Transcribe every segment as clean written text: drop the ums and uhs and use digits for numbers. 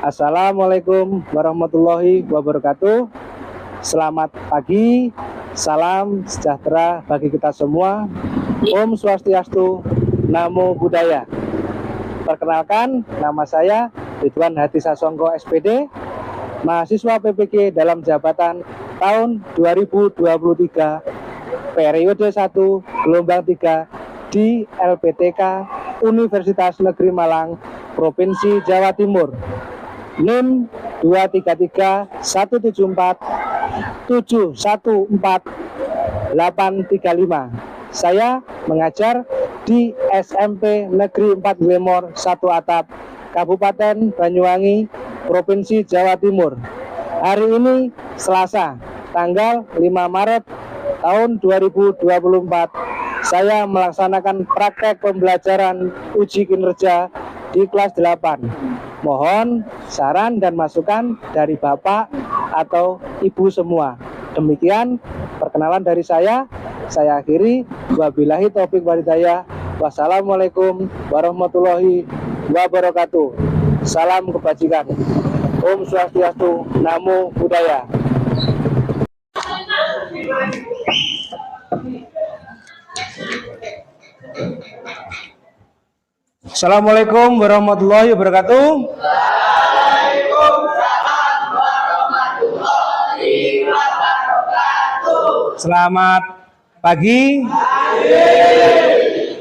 Assalamualaikum warahmatullahi wabarakatuh. Selamat pagi, salam sejahtera bagi kita semua. Om Swastiastu, Namo Buddhaya. Perkenalkan, nama saya Ridwan Hadi Sasongko SPD, mahasiswa PPG dalam jabatan tahun 2023, periode 1, gelombang 3 di LPTK Universitas Negeri Malang, Provinsi Jawa Timur. NIM 23317147835. Saya mengajar di SMP Negeri 4 Glemor 1 Atap, Kabupaten Banyuwangi, Provinsi Jawa Timur. Hari ini Selasa, tanggal 5 Maret tahun 2024, saya melaksanakan praktek pembelajaran uji kinerja di kelas 8. Mohon saran dan masukan dari Bapak atau Ibu semua. Demikian perkenalan dari saya. Saya akhiri. Wabillahi taufiq walhidayah. Wassalamualaikum warahmatullahi wabarakatuh. Salam kebajikan. Om Swastiastu, Namo Buddhaya. Assalamualaikum warahmatullahi wabarakatuh. Waalaikumsalam warahmatullahi wabarakatuh. Selamat pagi.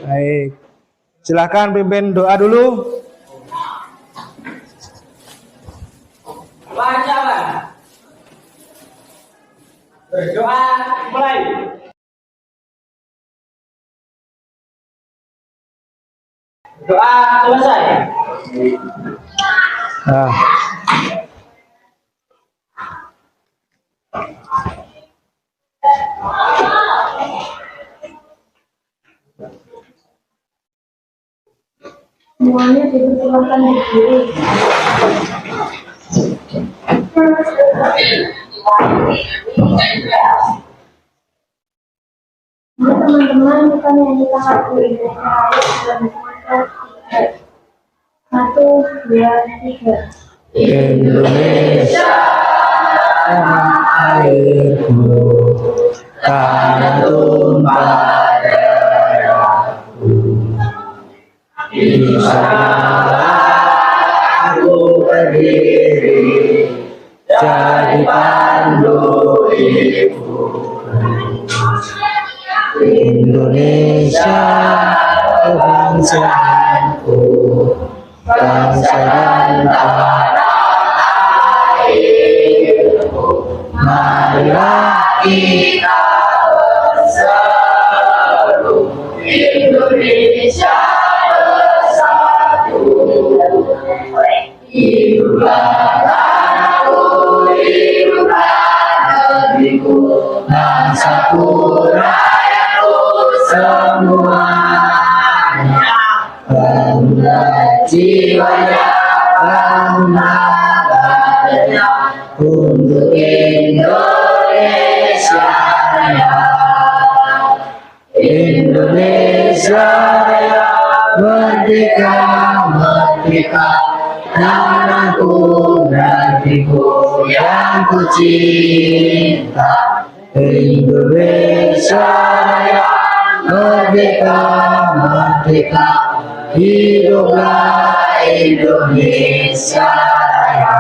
Baik. Silakan pimpin doa dulu. Wajah. Berdoa mulai. Doa selesai. Semuanya dipersilakan berdiri. Teman-teman, kita nyanyikan lagu Indonesia Raya dalam 1, 2, 3. Indonesia tanah airku, tanah tumpah darahku. Di sana aku berdiri, jadi pandu ibu. Indonesia kebangsaanku, bangsa dan tanah airku. Marilah kita bersatu, Indonesia bersatu. Hiduplah tanahku, hiduplah negeriku, bangsaku, rakyatku semuanya. Bangga jiwanya, bangga badannya, untuk Indonesia Raya. Indonesia Raya, merdeka, merdeka, tanahku, negeriku yang ku cinta. Indonesia Raya, merdeka, merdeka, hiduplah Indonesia Raya.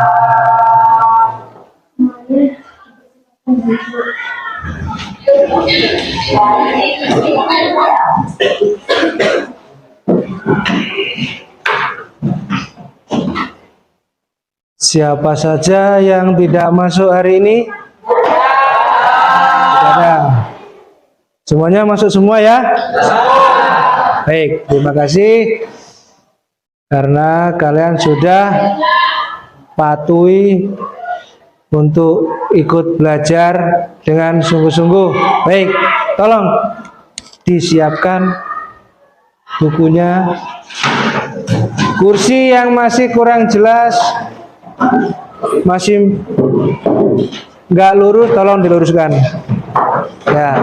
Siapa saja yang tidak masuk hari ini? Tidak ada. Semuanya masuk semua ya? Baik, terima kasih karena kalian sudah patuhi untuk ikut belajar dengan sungguh-sungguh. Baik, tolong disiapkan bukunya. Kursi yang masih kurang jelas, masih nggak lurus, tolong diluruskan. Ya.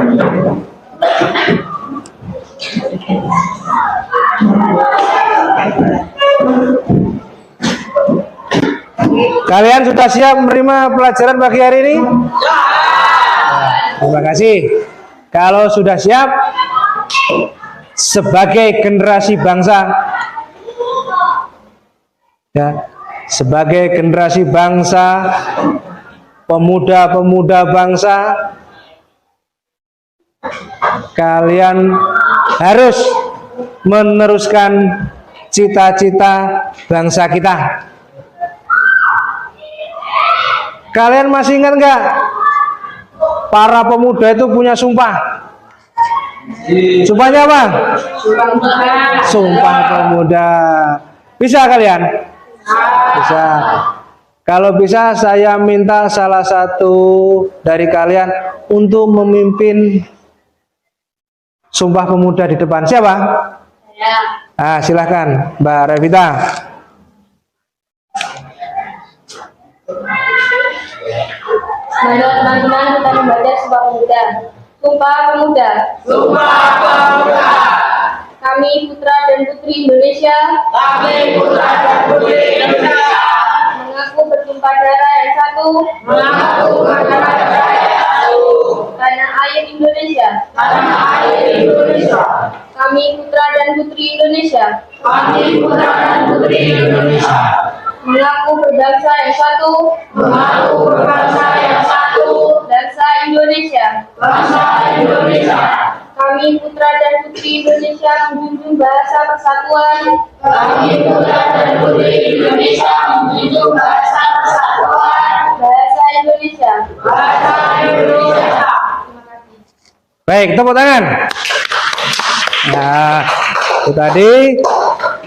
Kalian sudah siap menerima pelajaran pagi hari ini? Terima kasih. Kalau sudah siap, sebagai generasi bangsa, ya, sebagai generasi bangsa, pemuda-pemuda bangsa, kalian harus meneruskan cita-cita bangsa kita. Kalian masih ingat nggak? Para pemuda itu punya sumpah. Sumpahnya apa? Sumpah pemuda. Bisa kalian? Bisa. Kalau bisa saya minta salah satu dari kalian untuk memimpin sumpah pemuda di depan. Siapa? Ah, silahkan Mbak Revita. Mari teman-teman kita membaca Sumpah Pemuda. Sumpah Pemuda. Sumpah Pemuda. Kami putra dan putri Indonesia. Kami putra dan putri Indonesia. Mengaku bertumpah darah yang satu. Mengaku bertumpah darah yang satu. Tanah air Indonesia. Tanah air Indonesia. Kami putra dan putri Indonesia. Kami putra dan putri Indonesia. Mengaku berbangsa yang satu. Mengaku berbangsa yang satu. Bangsa Indonesia. Bangsa Indonesia. Kami putra dan putri Indonesia menjunjung bahasa persatuan. Kami putra dan putri Indonesia menjunjung bahasa persatuan. Bahasa Indonesia. Bahasa Indonesia. Terima kasih. Baik, tepuk tangan. Nah, itu tadi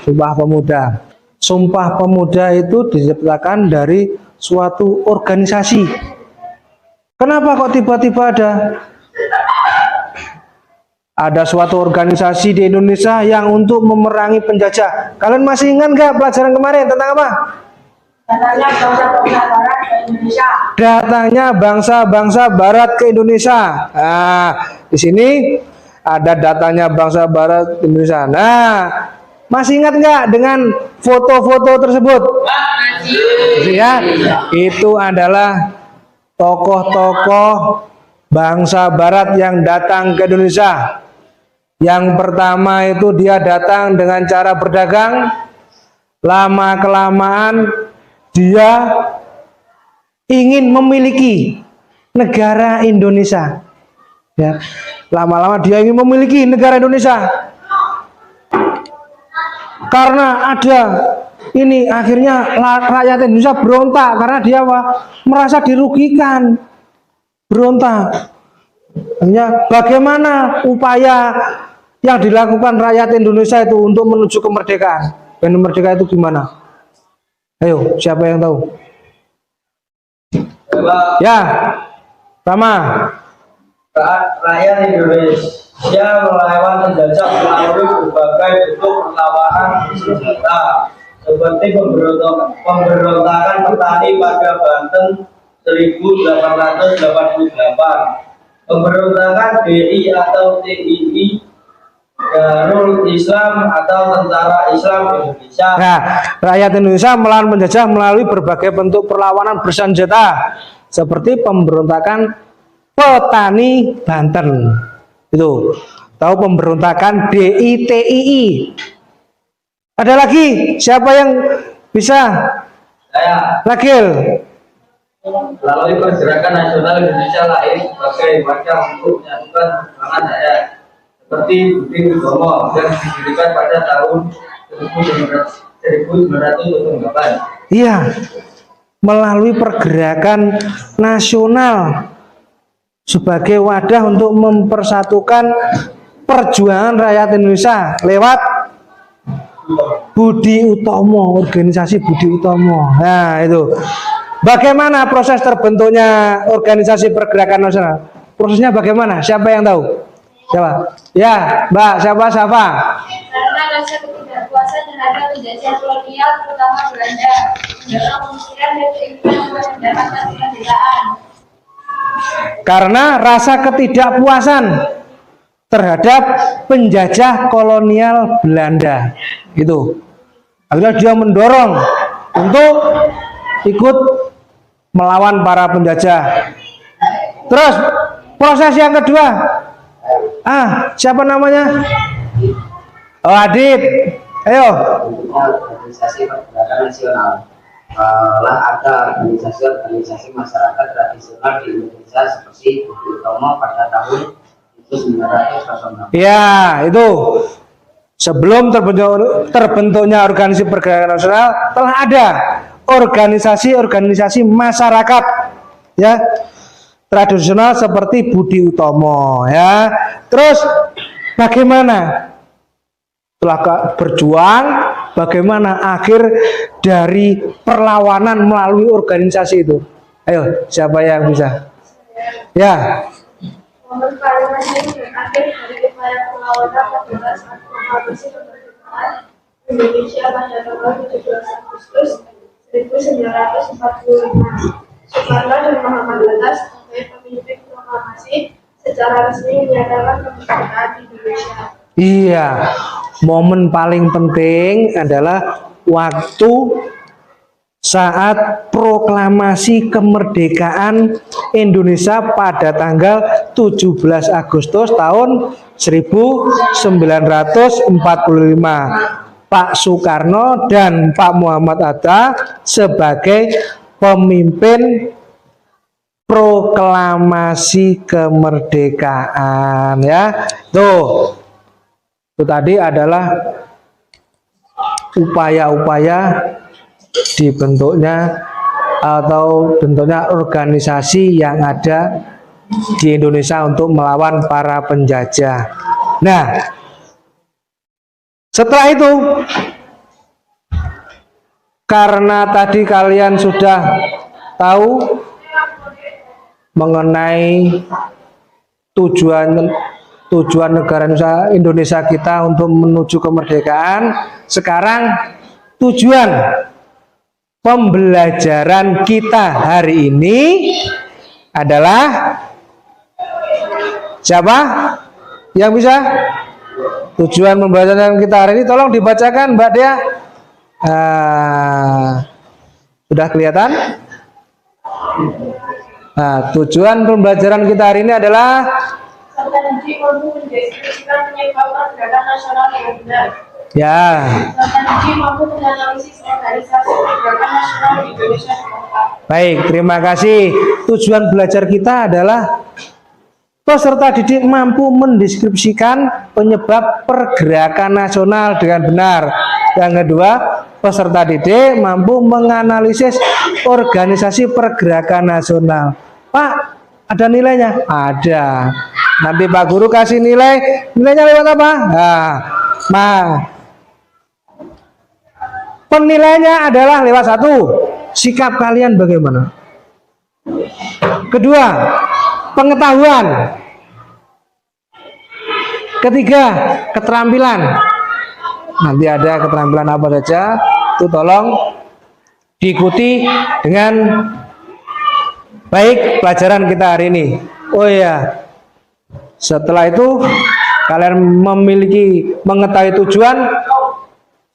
Sumpah Pemuda. Sumpah Pemuda itu diciptakan dari suatu organisasi. Kenapa kok tiba-tiba ada suatu organisasi di Indonesia yang untuk memerangi penjajah? Kalian masih ingat nggak pelajaran kemarin tentang apa? Datangnya bangsa-bangsa barat ke Indonesia. Datangnya bangsa-bangsa barat ke Indonesia. Nah, di sini ada datangnya bangsa barat ke Indonesia. Nah, masih ingat nggak dengan foto-foto tersebut? Masih ya? Itu adalah tokoh-tokoh bangsa barat yang datang ke Indonesia. Yang pertama itu dia datang dengan cara berdagang. Lama-kelamaan dia ingin memiliki negara Indonesia. Ya, lama-lama dia ingin memiliki negara Indonesia. Karena ada ini akhirnya rakyat Indonesia berontak karena dia merasa dirugikan, berontak. Hanya bagaimana upaya yang dilakukan rakyat Indonesia itu untuk menuju kemerdekaan? Dan merdeka itu gimana? Ayo, siapa yang tahu? Ya, Rama. Rakyat Indonesia melawan penjajah melalui berbagai bentuk perlawanan bersenjata seperti pemberontakan petani pada Banten 1888, pemberontakan DI atau TII, Darul Islam atau Tentara Islam Indonesia. Nah, rakyat Indonesia melawan penjajah melalui berbagai bentuk perlawanan bersenjata seperti pemberontakan petani Banten. Itu tahu pemberontakan DITII. Ada lagi siapa yang bisa? Saya Lagil. melalui pergerakan nasional Indonesia lain sebagai macam untuk menyatukan perjuangan rakyat seperti Budi Utomo yang didirikan pada tahun 1908. Iya, melalui pergerakan nasional sebagai wadah untuk mempersatukan perjuangan rakyat Indonesia lewat Budi Utomo, organisasi Budi Utomo. Nah, itu. Bagaimana proses terbentuknya organisasi pergerakan nasional? Prosesnya bagaimana? Siapa yang tahu? Siapa? Ya, Mbak, siapa? Karena rasa ketidakpuasan terhadap penjajah kolonial terutama Belanda, mendorong pemikiran dan keinginan mendapatkan kemerdekaan. Karena rasa ketidakpuasan terhadap penjajah kolonial Belanda. Itu. Akhirnya dia mendorong untuk ikut melawan para penjajah. Terus proses yang kedua, siapa namanya? Oh, Adit, ayo. Organisasi pergerakan nasional lah ada organisasi masyarakat tradisional di Indonesia seperti Budi Utomo pada tahun 1906. Ya, itu sebelum terbentuknya organisasi pergerakan nasional telah ada organisasi masyarakat ya tradisional seperti Budi Utomo ya. Terus bagaimana setelah berjuang, bagaimana akhir dari perlawanan melalui organisasi itu? Ayo, siapa yang bisa? Ya. Momen paling penting dan akhir dari upaya perlawanan adalah saat proklamasi kemerdekaan Indonesia pada tanggal 17 Agustus 1945. Soekarno dan Muhammad Hatta sebagai pemimpin proklamasi secara resmi menyatakan kemerdekaan Indonesia. Iya, momen paling penting adalah waktu saat proklamasi kemerdekaan Indonesia pada tanggal 17 Agustus tahun 1945. Pak Soekarno dan Pak Muhammad Hatta sebagai pemimpin proklamasi kemerdekaan ya. Tuh. Itu tadi adalah upaya-upaya dibentuknya atau bentuknya organisasi yang ada di Indonesia untuk melawan para penjajah. Nah, setelah itu karena tadi kalian sudah tahu mengenai tujuan negara Indonesia kita untuk menuju kemerdekaan, sekarang tujuan pembelajaran kita hari ini adalah siapa yang bisa? Tujuan pembelajaran kita hari ini tolong dibacakan Mbak Dea. Sudah kelihatan? Nah, tujuan pembelajaran kita hari ini adalah Strategi mampu mendeskripsikan penyebab pergerakan nasional dengan benar. ya. Strategi mampu menganalisis organisasi pergerakan nasional di Indonesia dengan lengkap. Baik, terima kasih. Tujuan belajar kita adalah peserta didik mampu mendeskripsikan penyebab pergerakan nasional dengan benar. Yang kedua, peserta didik mampu menganalisis organisasi pergerakan nasional. Pak, ada nilainya? Ada. Nanti Pak Guru kasih nilainya lewat apa? Penilaiannya adalah lewat 1, sikap kalian bagaimana? Kedua, pengetahuan. Ketiga, keterampilan. Nanti ada keterampilan apa saja, itu tolong diikuti dengan baik pelajaran kita hari ini. Oh ya, setelah itu kalian mengetahui tujuan,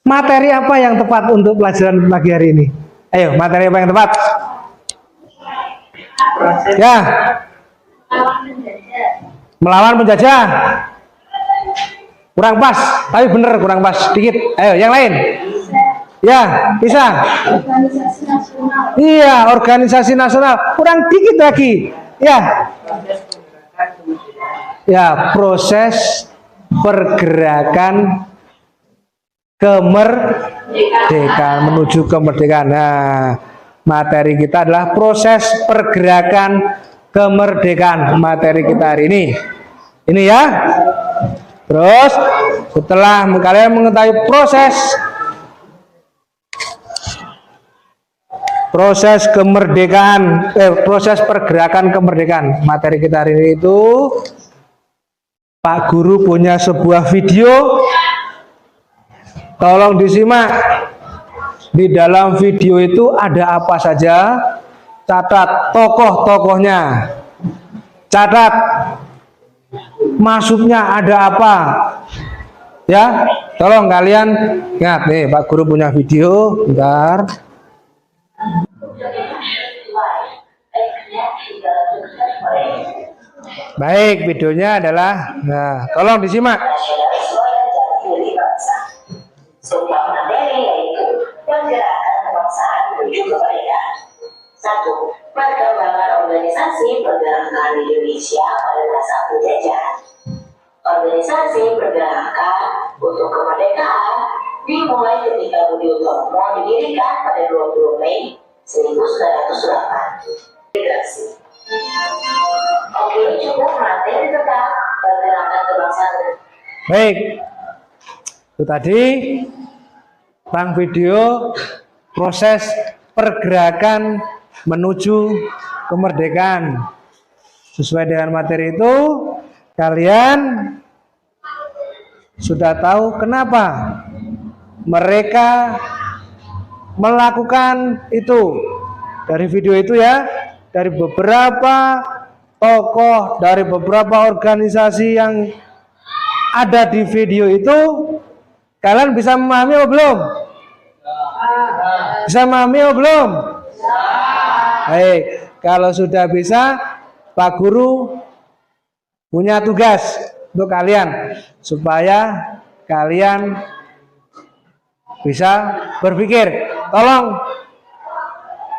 materi apa yang tepat untuk pelajaran pagi hari ini? Ayo, materi apa yang tepat? Ya, melawan penjajah. Kurang pas, tapi bener kurang pas sedikit. Ayo, yang lain. Ya, bisa. Organisasi nasional. Iya, organisasi nasional. Kurang dikit lagi. Ya. Ya, proses pergerakan kemerdekaan menuju kemerdekaan. Nah, materi kita adalah proses pergerakan kemerdekaan. Materi kita hari ini. Ini ya. Terus setelah kalian mengetahui proses kemerdekaan, proses pergerakan kemerdekaan, materi kita hari ini itu Pak Guru punya sebuah video, tolong disimak. Di dalam video itu ada apa saja, catat tokoh-tokohnya, catat maksudnya ada apa, ya. Tolong kalian ingat nih, Pak Guru punya video, bentar. Baik, videonya adalah, nah, tolong disimak. nasionalisme dan jati diri bangsa. Sebuah materi yaitu pergerakan kebangsaan menuju kemerdekaan. 1. Perkembangan organisasi pergerakan Indonesia pada masa penjajahan. Organisasi pergerakan untuk kemerdekaan dimulai ketika Budi Utomo didirikan pada 20 Mei 1908. Integrasi. Oke, cukup materi tentang pergerakan kebangsaan. Baik, itu tadi tentang video proses pergerakan menuju kemerdekaan. Sesuai dengan materi itu, kalian sudah tahu kenapa mereka melakukan itu. Dari video itu ya, dari beberapa tokoh, dari beberapa organisasi yang ada di video itu, kalian bisa memahami atau belum? Bisa memahami atau belum? Baik, kalau sudah bisa, Pak Guru punya tugas untuk kalian supaya kalian bisa berpikir. Tolong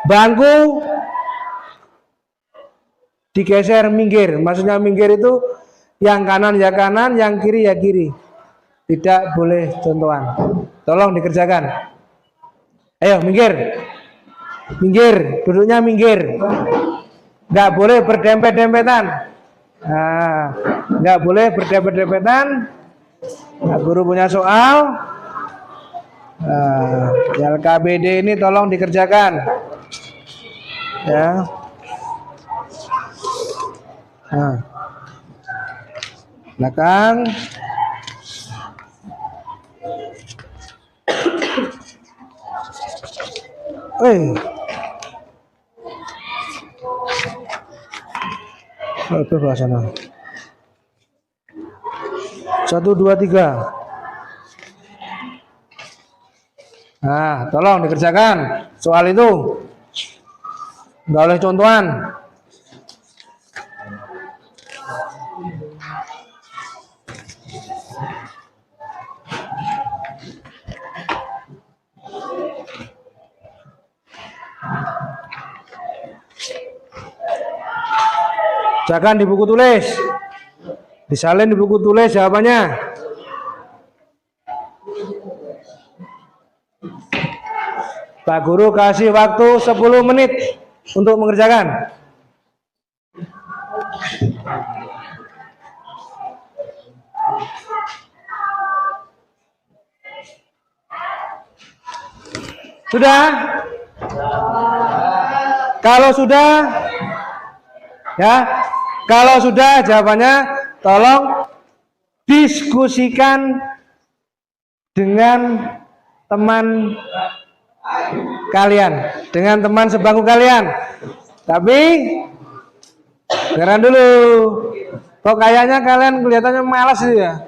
bangku digeser minggir. Maksudnya minggir itu yang kanan ya kanan, yang kiri ya kiri. Tidak boleh contohan. Tolong dikerjakan. Ayo minggir. Minggir, duduknya minggir. Nggak boleh berdempet-dempetan. Nah, nggak boleh berdempet-dempetan. Nah, guru punya soal. Nah, LKBD ini tolong dikerjakan. Ya. Nah. Belakang. Itu belah sana. 1, 2, 3. Nah, tolong dikerjakan soal itu. Nggak oleh contohan. Jangan di buku tulis, disalin di buku tulis jawabannya. Pak Guru kasih waktu 10 menit untuk mengerjakan. Sudah? Kalau sudah, ya. Kalau sudah jawabannya tolong diskusikan dengan teman kalian, dengan teman sebangku kalian. Tapi dengeran dulu. Kok kayaknya kalian kelihatannya malas gitu ya?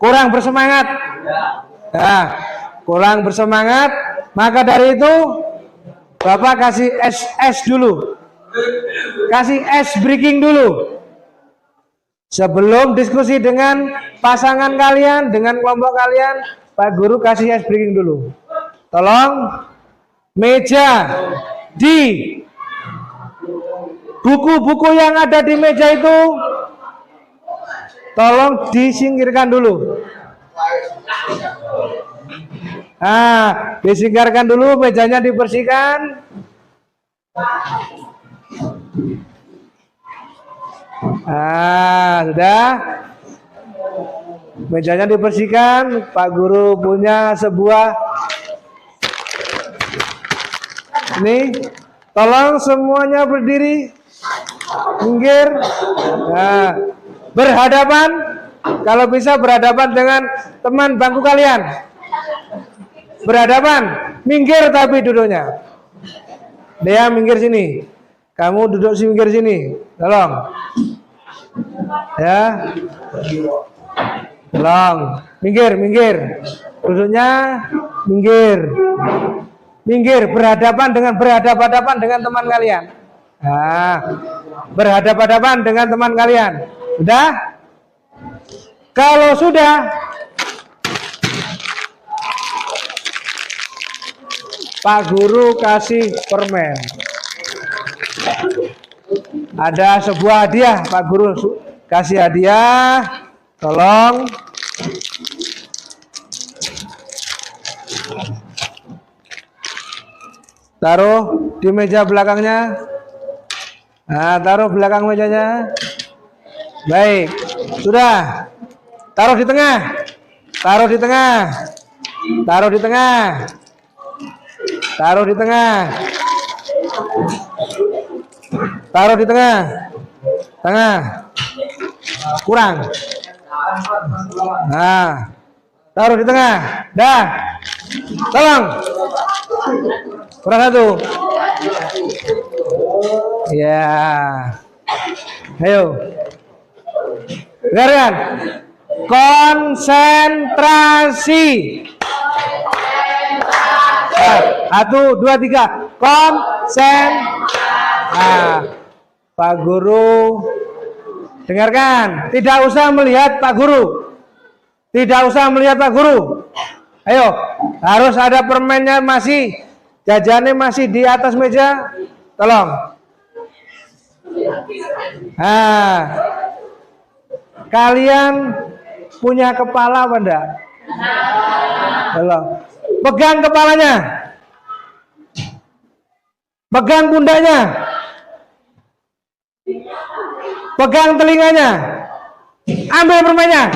Kurang bersemangat. Nah, kurang bersemangat, maka dari itu Bapak kasih es dulu. Kasih ice breaking dulu sebelum diskusi dengan pasangan kalian, dengan kelompok kalian. Pak Guru kasih ice breaking dulu. Tolong meja, di buku-buku yang ada di meja itu tolong disingkirkan dulu. Nah, disingkirkan dulu, mejanya dibersihkan. Sudah. Mejanya dibersihkan. Pak Guru punya sebuah ini. Tolong semuanya berdiri. Minggir. Nah, berhadapan. Kalau bisa berhadapan dengan teman bangku kalian. Berhadapan. Minggir tapi duduknya. Dia minggir sini. Kamu duduk sini, minggir sini. Tolong. Ya. Tolong. Minggir. Duduknya minggir. Minggir, berhadapan dengan teman kalian. Nah, berhadapan-hadapan dengan teman kalian. Sudah? Kalau sudah, Pak Guru kasih permen. Ada sebuah hadiah, Pak Guru kasih hadiah. Tolong. Taruh di meja belakangnya. Nah, taruh belakang mejanya. Baik, sudah. Taruh di tengah. Taruh di tengah. Taruh di tengah. Taruh di tengah. Taruh di tengah. Tengah. Kurang. Nah, taruh di tengah. Dah. Tolong. Kurang satu. Ya. Ayo. Dengarkan. Konsentrasi. Satu, dua, tiga. Konsen. Nah, Pak Guru, dengarkan. Tidak usah melihat Pak Guru. Tidak usah melihat Pak Guru. Ayo, harus ada permennya masih, jajannya masih di atas meja. Tolong. Nah, kalian punya kepala apa enggak? Tolong. Pegang kepalanya. Pegang pundaknya. Pegang telinganya. Ambil permennya.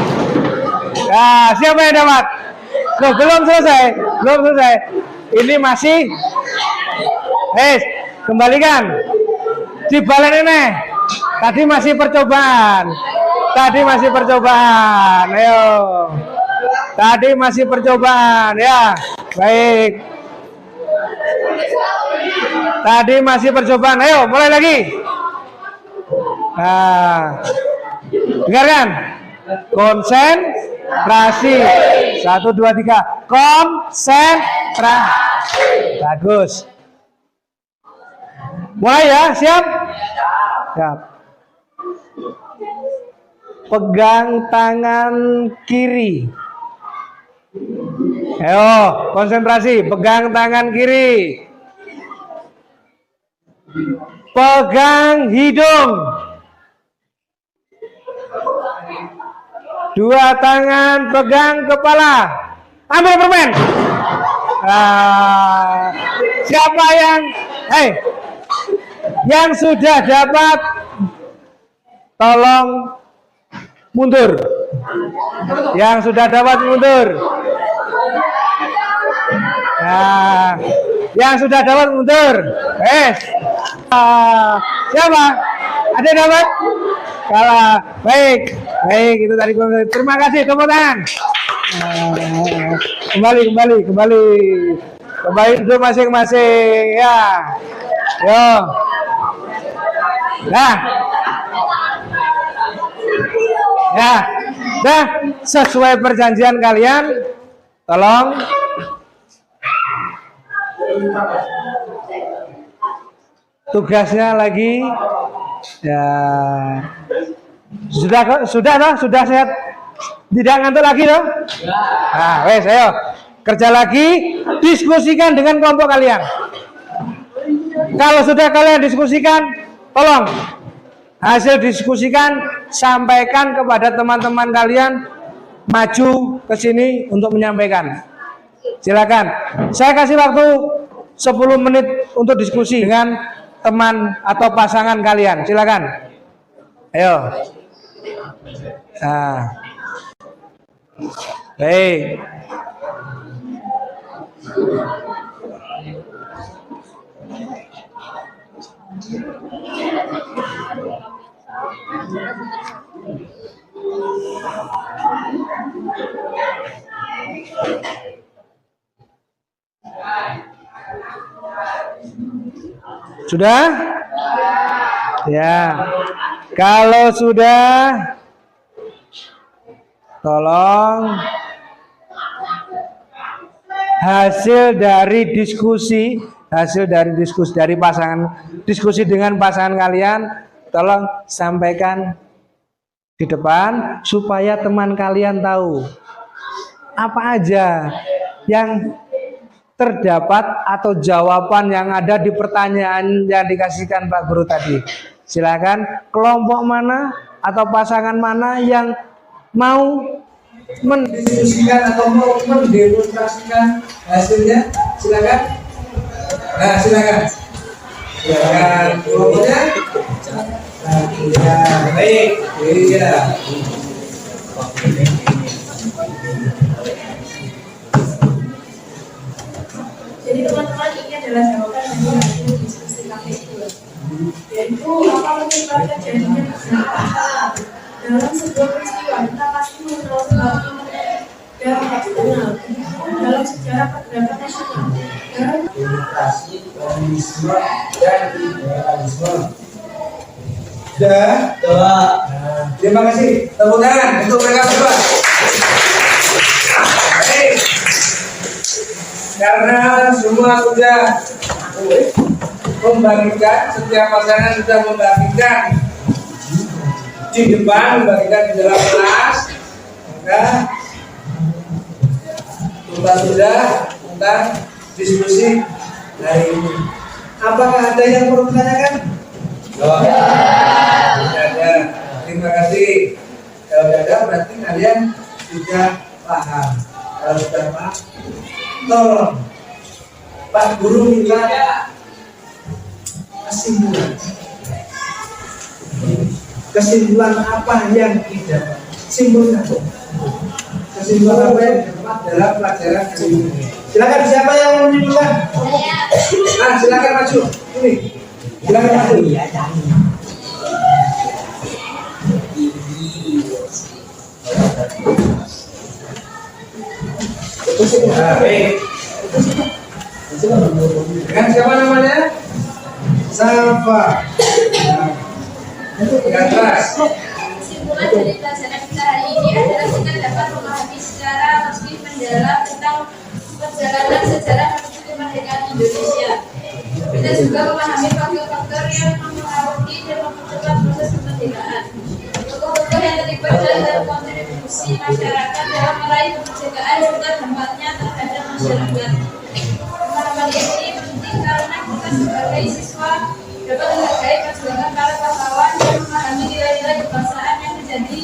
Nah, siapa yang dapat? Loh, belum selesai. Belum selesai. Ini masih. Kembalikan. Dibalik ini. Tadi masih percobaan. Tadi masih percobaan. Ayo. Tadi masih percobaan. Ya. Baik. Tadi masih percobaan. Ayo, mulai lagi. Nah. Dengarkan. Konsentrasi. 1, 2, 3. Konsentrasi. Bagus. Mulai ya, siap? Siap. Pegang tangan kiri. Ayo, konsentrasi. Pegang tangan kiri. Pegang hidung. Dua tangan pegang kepala. Ambil permen. Siapa yang sudah dapat, tolong mundur. Yang sudah dapat mundur. Nah, yang sudah dapat mundur. Siapa? Ada yang dapat? Kalah. Baik. Baik, itu tadi. Terima kasih, tepuk tangan. Kembali duduk masing-masing. Ya. Yo. Nah. Ya. Dah, sesuai perjanjian kalian, tolong tugasnya lagi. Ya. Sudah sehat. Tidak ngantuk lagi loh. Nah, wes, ayo kerja lagi, diskusikan dengan kelompok kalian. Kalau sudah kalian diskusikan, tolong hasil diskusikan sampaikan kepada teman-teman kalian, maju ke sini untuk menyampaikan. Silakan. Saya kasih waktu 10 menit untuk diskusi dengan teman atau pasangan kalian. Silakan. Ayo. Nah. Baik. Sudah? Ya. Kalau sudah, tolong hasil dari diskusi hasil dari diskusi dengan pasangan kalian, tolong sampaikan di depan supaya teman kalian tahu apa aja yang terdapat atau jawaban yang ada di pertanyaan yang dikasihkan Pak Guru tadi. Silakan kelompok mana atau pasangan mana yang mau mendiskusikan atau mau mendemonstrasikan hasilnya, silakan. Nah, silakan. Silakan kelompoknya. Nah, ya, baik. Iya. Jadi teman-teman, ini adalah jawaban dari hasil diskusi KPU, yaitu apa penyebab terjadinya kecelakaan dalam sebuah peristiwa. Kita pasti mengenal sebabnya dan eksternal dalam sejarah pergerakan nasional dan Demokrasi, komunisme, dan liberalisme. Sudah? Nah, terima kasih. Tepuk tangan untuk mereka berdua. Baik. Karena semua sudah membagikan, setiap pasangan sudah membagikan di depan, membagikan di dalam kelas, maka kita sudah tentang diskusi hari ini. Apakah ada yang perlu ditanyakan? Tidak ada. Terima kasih. Kalau tidak ada berarti kalian sudah paham. Kalau sudah paham, tolong Pak Guru minta kesimpulan apa yang didapat, simpulkan kesimpulan apa yang didapat dalam pelajaran hari ini. Silakan, siapa yang mau menyimpulkan? Nah, silakan maju ini, silakan maju. Nah, baik. Dengan siapa namanya? Safa. Dengan keras. kesimpulan dari pelajaran kita hari ini adalah kita dapat memahami secara lebih mendalam tentang perjalanan sejarah menuju kemerdekaan Indonesia. Kita juga memahami faktor-faktor yang mempengaruhi dan mempercepat proses kemerdekaan. Tokoh-tokoh yang terlibat dalam kontribusi masyarakat dalam meraih kemerdekaan serta dampaknya terhadap masyarakat. Pemahaman ini penting karena kita sebagai siswa dapat menghargai perjuangan para pahlawan dan memahami nilai-nilai kebangsaan yang menjadi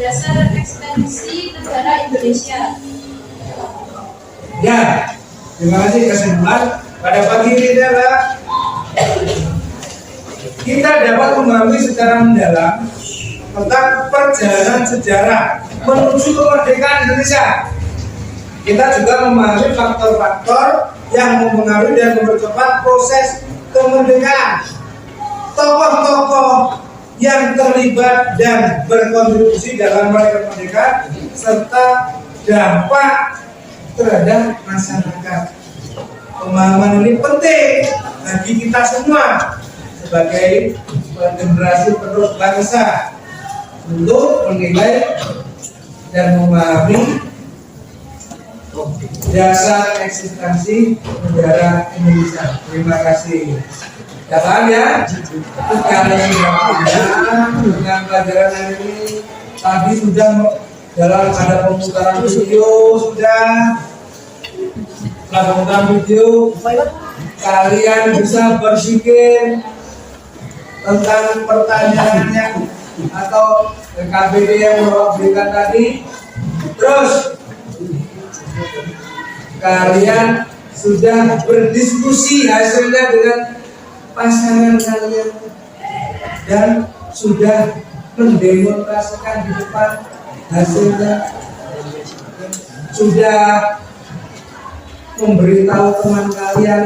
dasar eksistensi negara Indonesia. Ya, terima kasih. Kesimpulan pada pagi ini adalah kita dapat memahami secara mendalam tentang perjalanan sejarah menuju kemerdekaan Indonesia. Kita juga memahami faktor-faktor yang mempengaruhi dan mempercepat proses kemerdekaan. Tokoh-tokoh yang terlibat dan berkontribusi dalam meraih kemerdekaan serta dampak terhadap masyarakat. Pemahaman ini penting bagi kita semua sebagai generasi penerus bangsa untuk menilai dan memahami dasar eksistensi negara Indonesia. Terima kasih. Ya paham ya? Kalau sudah paham dengan pelajaran hari ini, tadi sudah dalam ada pemutaran video sudah. Setelah pemutaran video, kalian bisa berpikir tentang pertanyaannya atau KBD yang Bapak berikan tadi. Terus kalian sudah berdiskusi hasilnya dengan pasangan kalian dan sudah mendemonstrasikan di depan hasilnya, sudah memberitahu teman kalian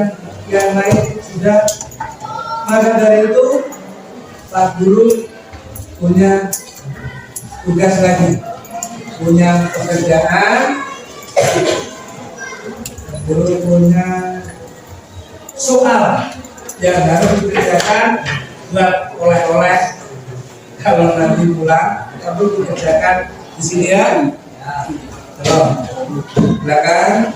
yang lain, sudah. Maka dari itu Pak Guru punya tugas lagi, punya pekerjaan. Guru punya soal yang harus dikerjakan buat oleh-oleh kalau nanti pulang. Kamu dikerjakan di sini ya. Halo, silakan.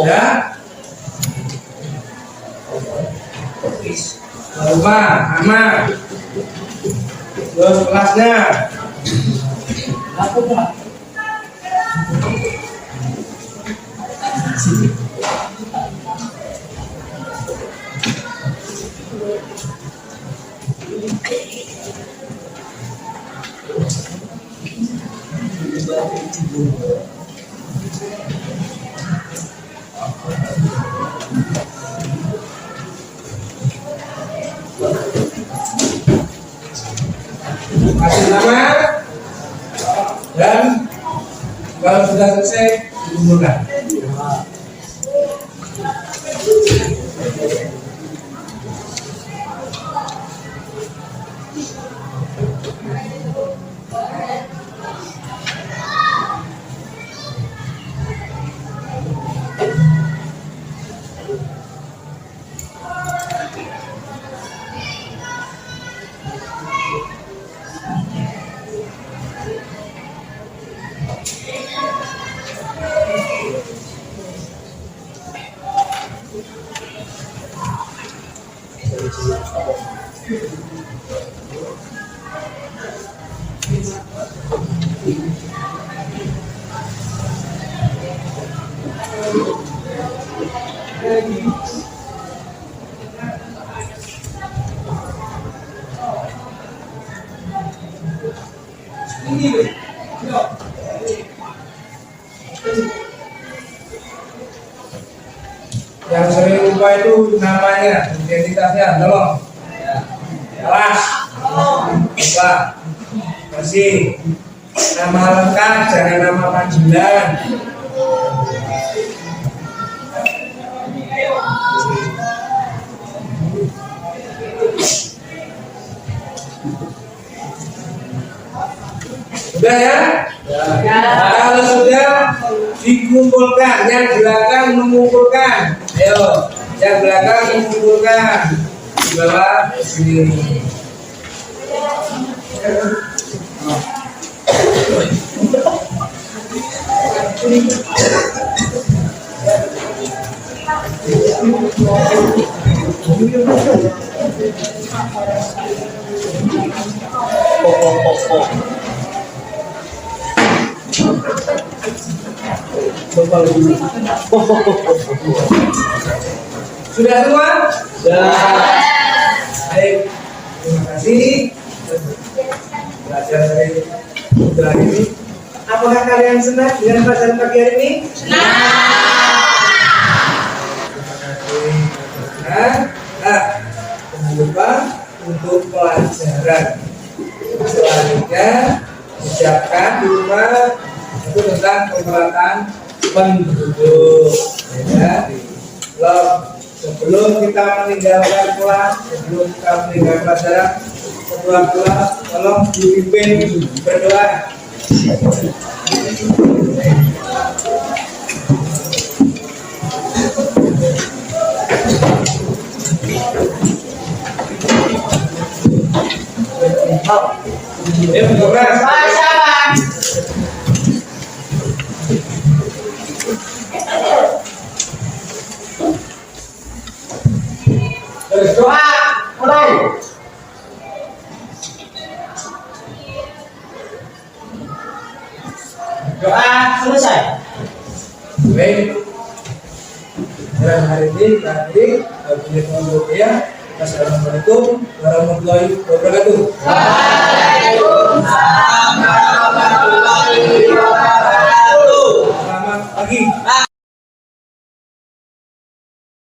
Ya. Lupa, aman. Terus kelasnya. Kasih nama dan kalau sudah selesai dikumpulkan. Yang sering lupa itu namanya, identitasnya, tolong. Kelas, lupa, masih nama lengkap, jangan nama panggilan. Sudah ya? Kalau sudah dikumpulkan, yang belakang mengumpulkan. Ayo, yang belakang mengumpulkan di bawah sini. Sudah semua? Sudah. Baik, terima kasih belajar dari bulan ini. Apakah kalian senang dengan pelajaran pagi hari ini? Senang. Terima kasih. Nah, jangan lupa untuk pelajaran selanjutnya ucapkan di rumah itu tentang pemerataan penduduk. Ya, sebelum kita meninggalkan kelas, sebelum kita meninggalkan pelajaran, ketua kelas tolong dipimpin berdoa. Doa, mulai. Doa selesai. Baik. Dan hari ini tadi ya. Assalamualaikum warahmatullahi wabarakatuh.